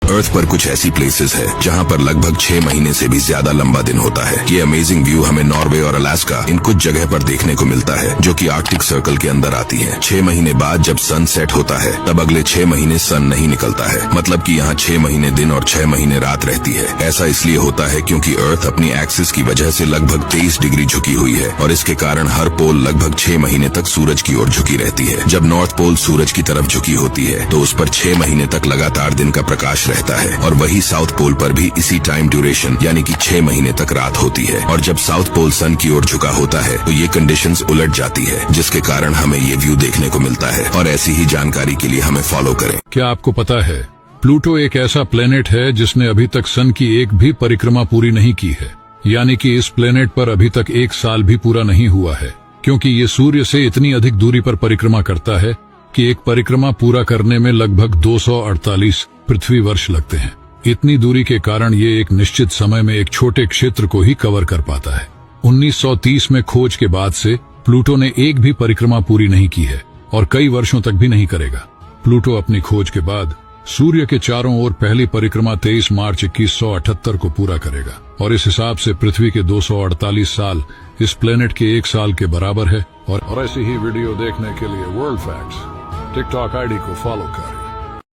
अर्थ पर कुछ ऐसी प्लेसेस है जहाँ पर लगभग 6 महीने से भी ज्यादा लंबा दिन होता है। ये अमेजिंग व्यू हमें नॉर्वे और अलास्का इन कुछ जगह पर देखने को मिलता है जो कि आर्कटिक सर्कल के अंदर आती है। 6 महीने बाद जब सन सेट होता है तब अगले 6 महीने सन नहीं निकलता है, मतलब कि यहाँ 6 महीने दिन और 6 महीने रात रहती है। ऐसा इसलिए होता है क्योंकि अर्थ अपनी एक्सिस की वजह से लगभग 23 डिग्री झुकी हुई है और इसके कारण हर पोल लगभग 6 महीने तक सूरज की ओर झुकी रहती है। जब नॉर्थ पोल सूरज की तरफ झुकी होती है तो उस पर 6 महीने तक लगातार दिन का प्रकाश रहता है और वही साउथ पोल पर भी इसी टाइम ड्यूरेशन यानी कि 6 महीने तक रात होती है। और जब साउथ पोल सन की ओर झुका होता है तो ये कंडीशंस उलट जाती है जिसके कारण हमें ये व्यू देखने को मिलता है। और ऐसी ही जानकारी के लिए हमें फॉलो करें। क्या आपको पता है प्लूटो एक ऐसा प्लेनेट है जिसने अभी तक सन की एक भी परिक्रमा पूरी नहीं की है, यानी कि इस प्लेनेट पर अभी तक 1 साल भी पूरा नहीं हुआ है, क्योंकि ये सूर्य से इतनी अधिक दूरी पर परिक्रमा करता है कि एक परिक्रमा पूरा करने में लगभग 248 पृथ्वी वर्ष लगते हैं। इतनी दूरी के कारण ये एक निश्चित समय में एक छोटे क्षेत्र को ही कवर कर पाता है। 1930 में खोज के बाद से प्लूटो ने एक भी परिक्रमा पूरी नहीं की है और कई वर्षों तक भी नहीं करेगा। प्लूटो अपनी खोज के बाद सूर्य के चारों ओर पहली परिक्रमा 23 मार्च 2178 को पूरा करेगा और इस हिसाब से पृथ्वी के 248 साल इस प्लेनेट के 1 साल के बराबर है। और ऐसी ही वीडियो देखने के लिए वर्ल्ड फैक्ट्स टिकटॉक आईडी को फॉलो करें।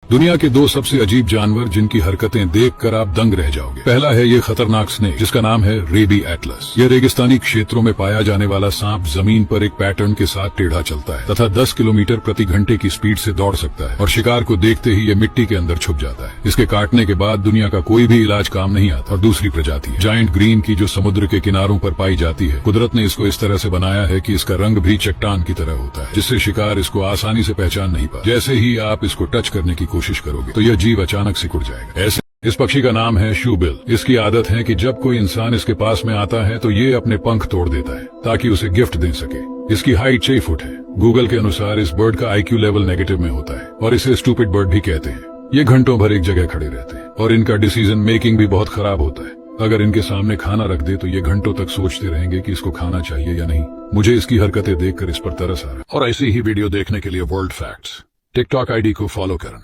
दुनिया के 2 सबसे अजीब जानवर जिनकी हरकतें देखकर आप दंग रह जाओगे। पहला है ये खतरनाक स्नेक जिसका नाम है रेबी एटलस। यह रेगिस्तानी क्षेत्रों में पाया जाने वाला सांप जमीन पर एक पैटर्न के साथ टेढ़ा चलता है तथा 10 किलोमीटर प्रति घंटे की स्पीड से दौड़ सकता है और शिकार को देखते ही ये मिट्टी के अंदर छुप जाता है। इसके काटने के बाद दुनिया का कोई भी इलाज काम नहीं आता। और दूसरी प्रजाति है जायंट ग्रीन की, जो समुद्र के किनारों पर पाई जाती है। कुदरत ने इसको इस तरह से बनाया है कि इसका रंग भी चट्टान की तरह होता है, जिससे शिकार इसको आसानी से पहचान नहीं पाता। जैसे ही आप इसको टच करने की कोशिश करोगे तो यह जीव अचानक सिकुड़ जाएगा। ऐसे इस पक्षी का नाम है शूबिल। इसकी आदत है कि जब कोई इंसान इसके पास में आता है तो ये अपने पंख तोड़ देता है ताकि उसे गिफ्ट दे सके। इसकी हाइट 6 फुट है। गूगल के अनुसार इस बर्ड का IQ लेवल नेगेटिव में होता है और इसे स्टूपिड बर्ड भी कहते हैं। ये घंटों भर एक जगह खड़े रहते हैं और इनका डिसीजन मेकिंग भी बहुत खराब होता है। अगर इनके सामने खाना रख दे तो ये घंटों तक सोचते रहेंगे कि इसको खाना चाहिए या नहीं। मुझे इसकी हरकतें देखकर इस पर तरस आ रहा है। और ऐसी ही वीडियो देखने के लिए वर्ल्ड फैक्ट्स टिकटॉक आईडी को फॉलो करें।